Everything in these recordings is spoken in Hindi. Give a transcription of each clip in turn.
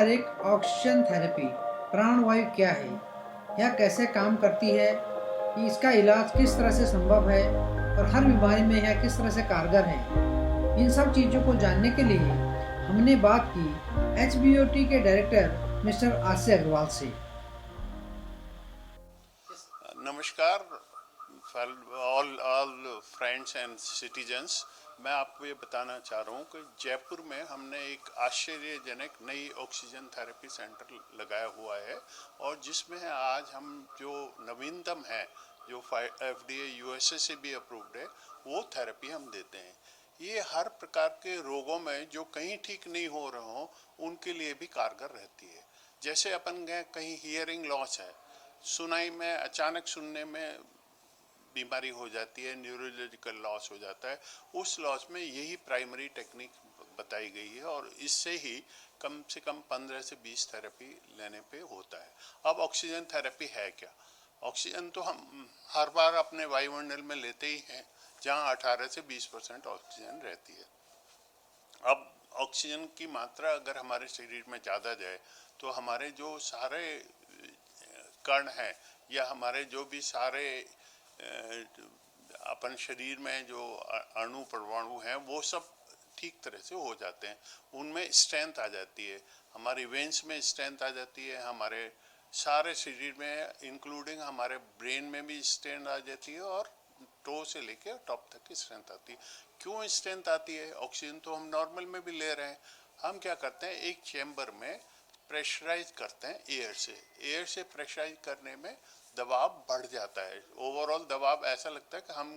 डायरेक्ट ऑक्सीजन थेरेपी प्राणवायु क्या है, यह कैसे काम करती है, इसका इलाज किस तरह से संभव है और हर बीमारी में यह किस तरह से कारगर है। इन सब चीज़ों को जानने के लिए हमने बात की HBOT के डायरेक्टर मिस्टर आसिफ अग्रवाल से। नमस्कार ऑल फ्रेंड्स एंड सिटीजन्स। मैं आपको ये बताना चाह रहा हूँ कि जयपुर में हमने एक आश्चर्यजनक नई ऑक्सीजन थेरेपी सेंटर लगाया हुआ है और जिसमें आज हम जो नवीनतम है, जो FDA USA से भी अप्रूव्ड है, वो थेरेपी हम देते हैं। ये हर प्रकार के रोगों में जो कहीं ठीक नहीं हो रहे हों उनके लिए भी कारगर रहती है। जैसे अपन गए कहीं हियरिंग लॉस है, सुनाई में अचानक सुनने में बीमारी हो जाती है, न्यूरोलॉजिकल लॉस हो जाता है, उस लॉस में यही प्राइमरी टेक्निक बताई गई है और इससे ही कम से कम 15 से 20 थेरेपी लेने पे होता है। अब ऑक्सीजन थेरेपी है क्या? ऑक्सीजन तो हम हर बार अपने वायुमंडल में लेते ही हैं, जहाँ 18 से 20% ऑक्सीजन रहती है। अब ऑक्सीजन की मात्रा अगर हमारे शरीर में ज़्यादा जाए तो हमारे जो सारे कण हैं या हमारे जो भी सारे अपन शरीर में जो अणु परमाणु हैं वो सब ठीक तरह से हो जाते हैं, उनमें स्ट्रेंथ आ जाती है, हमारी वेंस में स्ट्रेंथ आ जाती है, हमारे सारे शरीर में इंक्लूडिंग हमारे ब्रेन में भी स्ट्रेंथ आ जाती है और टो से लेके टॉप तक की स्ट्रेंथ आती है। क्यों स्ट्रेंथ आती है? ऑक्सीजन तो हम नॉर्मल में भी ले रहे हैं। हम क्या करते हैं, एक चैम्बर में प्रेशराइज करते हैं एयर से प्रेशराइज करने में दबाव बढ़ जाता है। ओवरऑल दबाव ऐसा लगता है कि हम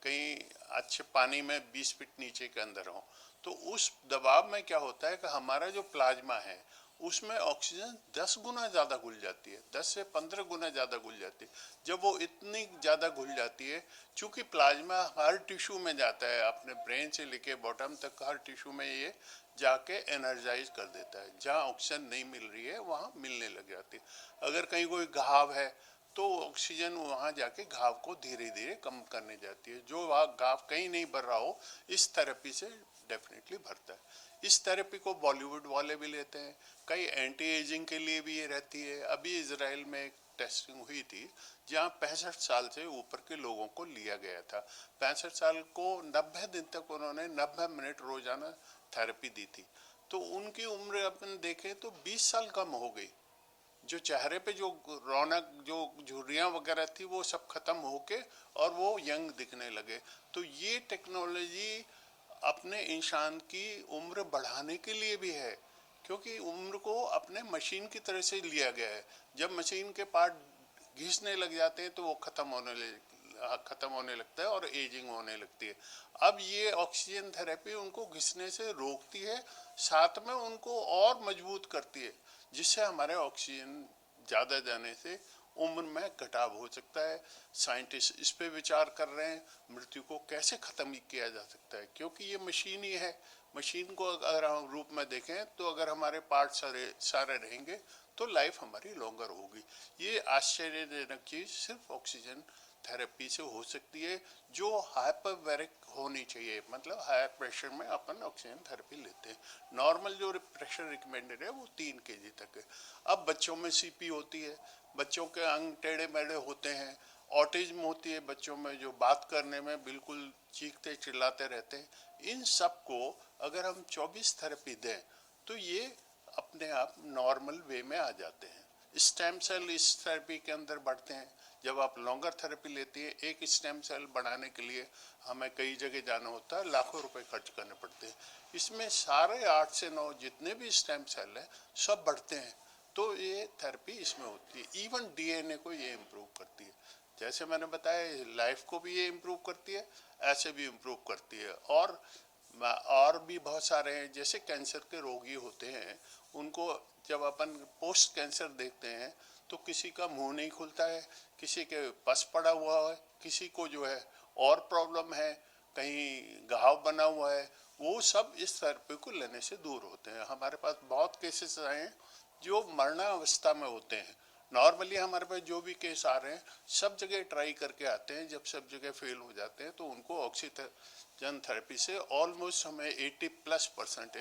कहीं अच्छे पानी में 20 फीट नीचे के अंदर हों। तो उस दबाव में क्या होता है कि हमारा जो प्लाज्मा है उसमें ऑक्सीजन 10 गुना ज़्यादा घुल जाती है, 10 से 15 गुना ज़्यादा घुल जाती है। जब वो इतनी ज़्यादा घुल जाती है, चूँकि प्लाज्मा हर टिश्यू में जाता है, अपने ब्रेन से लेके बॉटम तक हर टिश्यू में ये जाके एनर्जाइज कर देता है। जहाँ ऑक्सीजन नहीं मिल रही है वहाँ मिलने लग जाती है। अगर कहीं कोई घाव है तो ऑक्सीजन वहाँ जाके घाव को धीरे धीरे कम करने जाती है। जो वहाँ घाव कहीं नहीं भर रहा हो, इस थेरेपी से डेफिनेटली भरता है। इस थेरेपी को बॉलीवुड वाले भी लेते हैं, कई एंटी एजिंग के लिए भी ये रहती है। अभी इजराइल में एक टेस्टिंग हुई थी जहाँ 65 साल से ऊपर के लोगों को लिया गया था। 65 साल को 90 दिन तक उन्होंने 90 मिनट रोजाना थेरेपी दी थी। तो उनकी उम्र अपन देखें तो 20 साल कम हो गई। जो चेहरे पे जो रौनक, जो झुर्रियाँ वगैरह थी, वो सब खत्म होके और वो यंग दिखने लगे। तो ये टेक्नोलॉजी अपने इंसान की उम्र बढ़ाने के लिए भी है, क्योंकि उम्र को अपने मशीन की तरह से लिया गया है। जब मशीन के पार्ट घिसने लग जाते हैं तो वो खत्म होने लगता है और एजिंग होने लगती है। अब ये ऑक्सीजन थेरेपी उनको घिसने से रोकती है, साथ में उनको और मजबूत करती है, जिससे हमारे ऑक्सीजन ज़्यादा जाने से उम्र में घटाव हो सकता है। साइंटिस्ट इस पे विचार कर रहे हैं, मृत्यु को कैसे ख़त्म किया जा सकता है, क्योंकि ये मशीन ही है। मशीन को अगर हम रूप में देखें तो अगर हमारे पार्ट सारे रहेंगे तो लाइफ हमारी लॉन्गर होगी। ये आश्चर्यजनक चीज़ सिर्फ ऑक्सीजन थेरेपी से हो सकती है, जो हाइपरबैरिक होनी चाहिए, मतलब हायर प्रेशर में अपन ऑक्सीजन थेरेपी लेते हैं। नॉर्मल जो प्रेशर रिकमेंडेड है वो 3 kg तक है। अब बच्चों में CP होती है, बच्चों के अंग टेढ़े मेढ़े होते हैं, ऑटिज्म होती है बच्चों में, जो बात करने में बिल्कुल चीखते चिल्लाते रहते हैं। इन सब को अगर हम 24 थेरेपी दें तो ये अपने आप नॉर्मल वे में आ जाते हैं। स्टेम सेल इस थेरेपी के अंदर बढ़ते हैं। जब आप लॉन्गर थेरेपी लेती है, एक स्टेम सेल बढ़ाने के लिए हमें कई जगह जाना होता है, लाखों रुपए खर्च करने पड़ते हैं। इसमें सारे 8 से 9 जितने भी स्टेम सेल हैं सब बढ़ते हैं। तो ये थेरेपी इसमें होती है। इवन DNA को ये इम्प्रूव करती है। जैसे मैंने बताया, लाइफ को भी ये इम्प्रूव करती है, ऐसे भी इम्प्रूव करती है। और भी बहुत सारे हैं, जैसे कैंसर के रोगी होते हैं, उनको जब अपन पोस्ट कैंसर देखते हैं तो किसी का मुंह नहीं खुलता है, किसी के पस पड़ा हुआ है, किसी को जो है और प्रॉब्लम है, कहीं घाव बना हुआ है, वो सब इस थेरेपी को लेने से दूर होते हैं। हमारे पास बहुत केसेस आए हैं जो मरणावस्था में होते हैं। नॉर्मली हमारे पास जो भी केस आ रहे हैं सब जगह ट्राई करके आते हैं, जब सब जगह फेल हो जाते हैं तो उनको ऑक्सीजन थेरेपी से ऑलमोस्ट हमें 80+%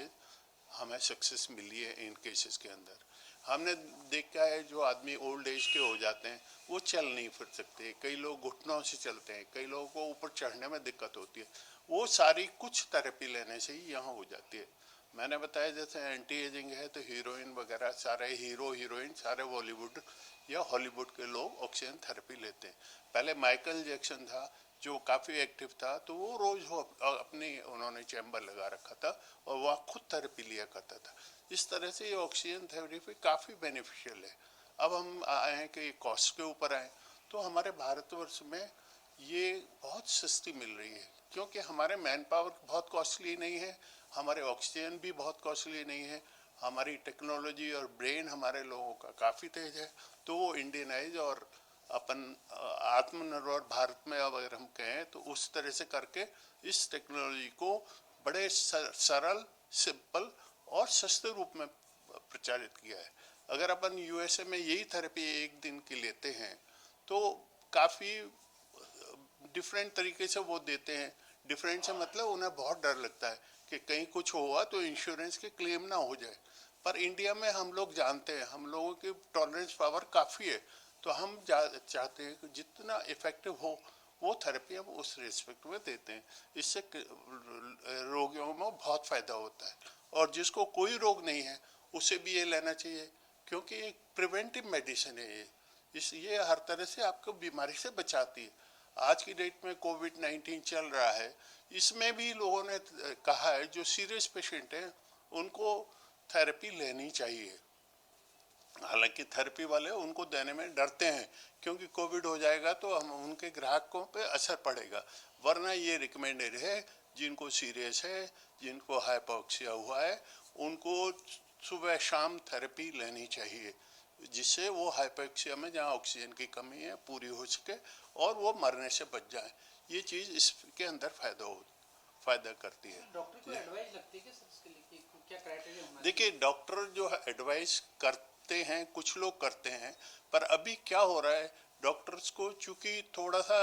हमें सक्सेस मिली है इन केसेस के अंदर। हमने देखा है जो आदमी ओल्ड एज के हो जाते हैं वो चल नहीं फिर सकते, कई लोग घुटनों से चलते हैं, कई लोगों को ऊपर चढ़ने में दिक्कत होती है, वो सारी कुछ थेरेपी लेने से ही यहाँ हो जाती है। मैंने बताया जैसे एंटी एजिंग है तो हीरोइन वगैरह सारे हीरो हीरोइन सारे बॉलीवुड या हॉलीवुड के लोग ऑक्सीजन थेरेपी लेते हैं। पहले माइकल जैक्सन था जो काफ़ी एक्टिव था, तो वो रोज़ अपनी उन्होंने चैम्बर लगा रखा था और वहाँ खुद थेरेपी लिया करता था। इस तरह से ये ऑक्सीजन थेरेपी काफ़ी बेनिफिशियल है। अब हम आए हैं कि कॉस्ट के ऊपर आए, तो हमारे भारतवर्ष में ये बहुत सस्ती मिल रही है क्योंकि हमारे मैन पावर बहुत कॉस्टली नहीं है, हमारे ऑक्सीजन भी बहुत कॉस्टली नहीं है, हमारी टेक्नोलॉजी और ब्रेन हमारे लोगों का काफ़ी तेज है। तो वो इंडियनाइज और अपन आत्मनिर्भर भारत में अब अगर हम कहें तो उस तरह से करके इस टेक्नोलॉजी को बड़े सरल, सिंपल और सस्ते रूप में प्रचारित किया है। अगर अपन यूएसए में यही थेरेपी एक दिन की लेते हैं तो काफ़ी डिफरेंट तरीके से वो देते हैं। डिफरेंट से मतलब उन्हें बहुत डर लगता है कि कहीं कुछ हुआ तो इंश्योरेंस के क्लेम ना हो जाए। पर इंडिया में हम लोग जानते हैं, हम लोगों की टॉलरेंस पावर काफ़ी है, तो हम चाहते हैं कि जितना इफेक्टिव हो वो थेरेपी हम उस रिस्पेक्ट में देते हैं। इससे रोगियों में बहुत फ़ायदा होता है और जिसको कोई रोग नहीं है उसे भी ये लेना चाहिए क्योंकि एक प्रिवेंटिव मेडिसिन है ये हर तरह से आपको बीमारी से बचाती है। आज की डेट में कोविड-19 चल रहा है, इसमें भी लोगों ने कहा है जो सीरियस पेशेंट हैं उनको थेरेपी लेनी चाहिए। हालांकि थेरेपी वाले उनको देने में डरते हैं क्योंकि कोविड हो जाएगा तो हम उनके ग्राहकों पे असर पड़ेगा, वरना ये रिकमेंडेड है जिनको सीरियस है, जिनको हाइपोक्सिया हुआ है, उनको सुबह शाम थेरेपी लेनी चाहिए जिससे वो हाइपोक्सिया में जहाँ ऑक्सीजन की कमी है पूरी हो सके और वो मरने से बच जाए। ये चीज़ इसके अंदर फायदा करती है। डॉक्टर को एडवाइस लगती है कि सर इसके लिए क्या क्राइटेरिया होना? देखिए डॉक्टर जो है एडवाइस करते हैं, कुछ लोग करते हैं, पर अभी क्या हो रहा है डॉक्टर्स को चूंकि थोड़ा सा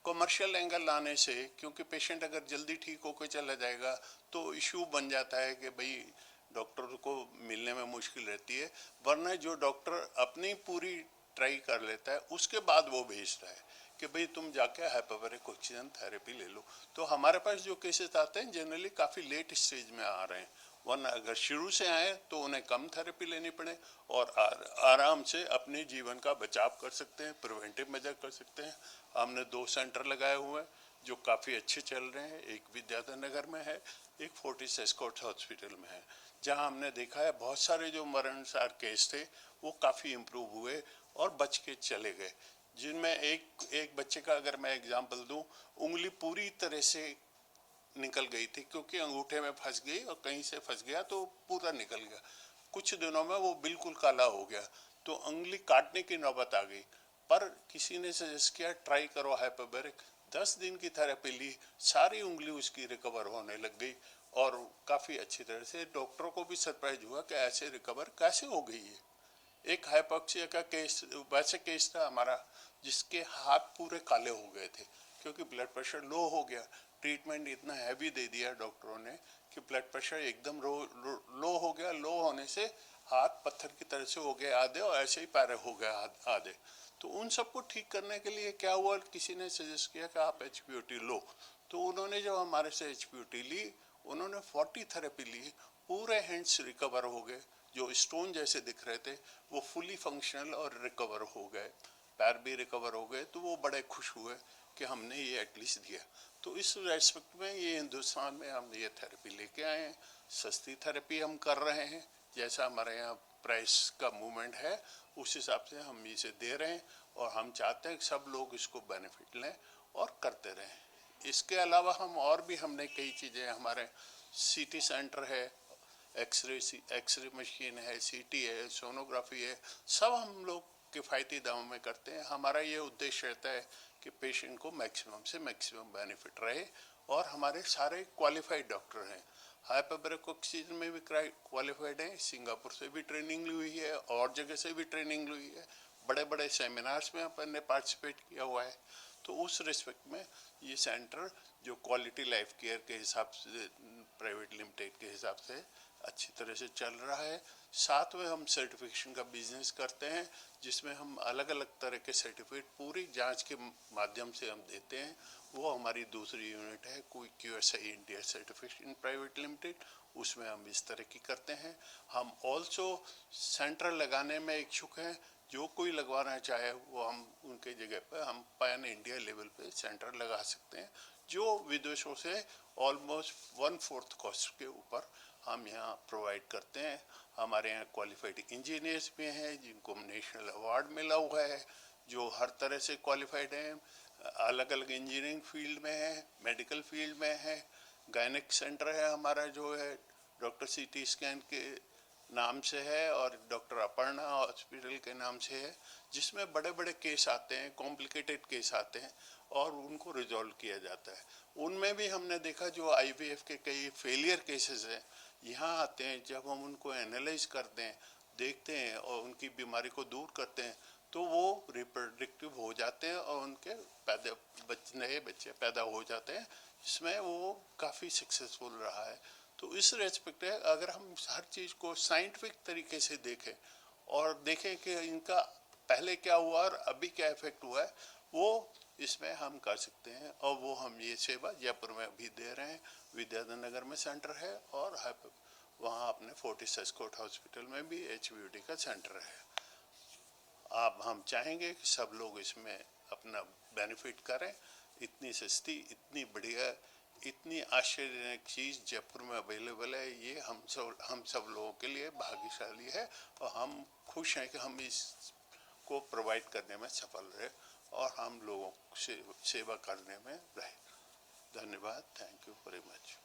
कमर्शियल एंगल लाने से, क्योंकि पेशेंट अगर जल्दी ठीक होकर चला जाएगा तो इशू बन जाता है कि भाई डॉक्टर को मिलने में मुश्किल रहती है, वरना जो डॉक्टर अपनी पूरी ट्राई कर लेता है उसके बाद वो भेजता है कि भाई तुम जाके हाइपोबैरिक ऑक्सीजन थेरेपी ले लो। तो हमारे पास जो केसेस आते हैं जनरली काफ़ी लेट स्टेज में आ रहे हैं, वरना अगर शुरू से आए तो उन्हें कम थेरेपी लेनी पड़े और आराम से अपने जीवन का बचाव कर सकते हैं, प्रिवेंटिव मेजर कर सकते हैं। हमने 2 सेंटर लगाए हुए हैं जो काफ़ी अच्छे चल रहे हैं, एक विद्याधर नगर में है, एक फोर्टिस एस्कॉर्ट हॉस्पिटल में है, जहां हमने देखा है बहुत सारे जो मरणसार केस थे वो काफ़ी इम्प्रूव हुए और बच के चले गए। जिनमें एक बच्चे का अगर मैं एग्जांपल दूं, उंगली पूरी तरह से निकल गई थी क्योंकि अंगूठे में फंस गई और कहीं से फंस गया तो पूरा निकल गया, कुछ दिनों में वो बिल्कुल काला हो गया, तो उंगली काटने की नौबत आ गई। पर किसी ने सजेस्ट किया ट्राई करो हाइपोबैरिक, 10 दिन की थेरेपी ली, सारी उंगली उसकी रिकवर होने लग गई और काफ़ी अच्छी तरह से। डॉक्टरों को भी सरप्राइज हुआ कि ऐसे रिकवर कैसे हो गई है। एक हाइपोक्सिया का केस वैसे केस था हमारा जिसके हाथ पूरे काले हो गए थे क्योंकि ब्लड प्रेशर लो हो गया, ट्रीटमेंट इतना हैवी दे दिया डॉक्टरों ने कि ब्लड प्रेशर एकदम लो हो गया, लो होने से हाथ पत्थर की तरह से हो गए आधे और ऐसे ही पैर हो गए आधे। तो उन सबको ठीक करने के लिए क्या हुआ, किसी ने सजेस्ट किया कि आप HPOT लो, तो उन्होंने जब हमारे से HPOT ली उन्होंने 40 थेरेपी ली, पूरे हैंड्स रिकवर हो गए, जो स्टोन जैसे दिख रहे थे वो फुली फंक्शनल और रिकवर हो गए, पैर भी रिकवर हो गए। तो वो बड़े खुश हुए कि हमने ये एटलीस्ट दिया। तो इस रेस्पेक्ट में ये हिंदुस्तान में हम ये थेरेपी लेके आए हैं, सस्ती थेरेपी हम कर रहे हैं, जैसा हमारे यहाँ प्राइस का मूवमेंट है उस हिसाब से हम इसे दे रहे हैं और हम चाहते हैं कि सब लोग इसको बेनिफिट लें और करते रहें। इसके अलावा हम और भी हमने कई चीज़ें, हमारे CT सेंटर है, एक्सरे मशीन है, CT है, सोनोग्राफी है, सब हम लोग किफ़ायती दामों में करते हैं। हमारा ये उद्देश्य रहता है कि पेशेंट को मैक्सिमम से मैक्सिमम बेनिफिट रहे और हमारे सारे क्वालिफाइड डॉक्टर हैं। हाइपोबैरिक ऑक्सीजन में भी क्वालिफाइड हैं, सिंगापुर से भी ट्रेनिंग ली हुई है और जगह से भी ट्रेनिंग ली है, बड़े बड़े सेमिनार्स में अपन ने पार्टिसिपेट किया हुआ है। तो उस रिस्पेक्ट में ये सेंटर जो क्वालिटी लाइफ केयर के हिसाब से प्राइवेट लिमिटेड के हिसाब से अच्छी तरह से चल रहा है। साथ में हम सर्टिफिकेशन का बिजनेस करते हैं, जिसमें हम अलग अलग तरह के सर्टिफिकेट पूरी जांच के माध्यम से हम देते हैं। वो हमारी दूसरी यूनिट है कोई QSI India certification private limited, उसमें हम इस तरह की करते हैं। हम ऑल्सो सेंटर लगाने में इच्छुक हैं। जो कोई लगवाना चाहे वो हम उनके जगह पर हम पैन इंडिया लेवल पे सेंटर लगा सकते हैं, जो विदेशों से ऑलमोस्ट 1/4 कॉस्ट के ऊपर हम यहाँ प्रोवाइड करते हैं। हमारे यहाँ क्वालिफाइड इंजीनियर्स भी हैं जिनको नेशनल अवार्ड मिला हुआ है, जो हर तरह से क्वालिफाइड हैं, अलग अलग इंजीनियरिंग फील्ड में है, मेडिकल फील्ड में है। गायनिक सेंटर है हमारा, जो है डॉक्टर CT स्कैन के नाम से है और डॉक्टर अपर्णा हॉस्पिटल के नाम से है, जिसमें बड़े बड़े केस आते हैं, कॉम्प्लिकेटेड केस आते हैं और उनको रिजॉल्व किया जाता है। उनमें भी हमने देखा जो IVF के कई फेलियर केसेस हैं यहाँ आते हैं, जब हम उनको एनालाइज करते हैं, देखते हैं और उनकी बीमारी को दूर करते हैं, तो वो रिप्रोडक्टिव हो जाते हैं और उनके नए बच्चे पैदा हो जाते हैं, जिसमें वो काफ़ी सक्सेसफुल रहा है। तो इस रेस्पेक्ट है, अगर हम हर चीज़ को साइंटिफिक तरीके से देखें और देखें कि इनका पहले क्या हुआ और अभी क्या इफेक्ट हुआ है, वो इसमें हम कर सकते हैं। और वो हम ये सेवा जयपुर में अभी दे रहे हैं। विद्याधर नगर में सेंटर है और वहाँ अपने फोर्टिस एस्कॉर्ट हॉस्पिटल में भी HVOD का सेंटर है। आप हम चाहेंगे कि सब लोग इसमें अपना बेनिफिट करें। इतनी सस्ती, इतनी बढ़िया, इतनी आश्चर्यजनक चीज़ जयपुर में अवेलेबल है, ये हम सब लोगों के लिए भाग्यशाली है और हम खुश हैं कि हम इसको प्रोवाइड करने में सफल रहे और हम लोगों से सेवा करने में रहे। धन्यवाद। Thank you very much.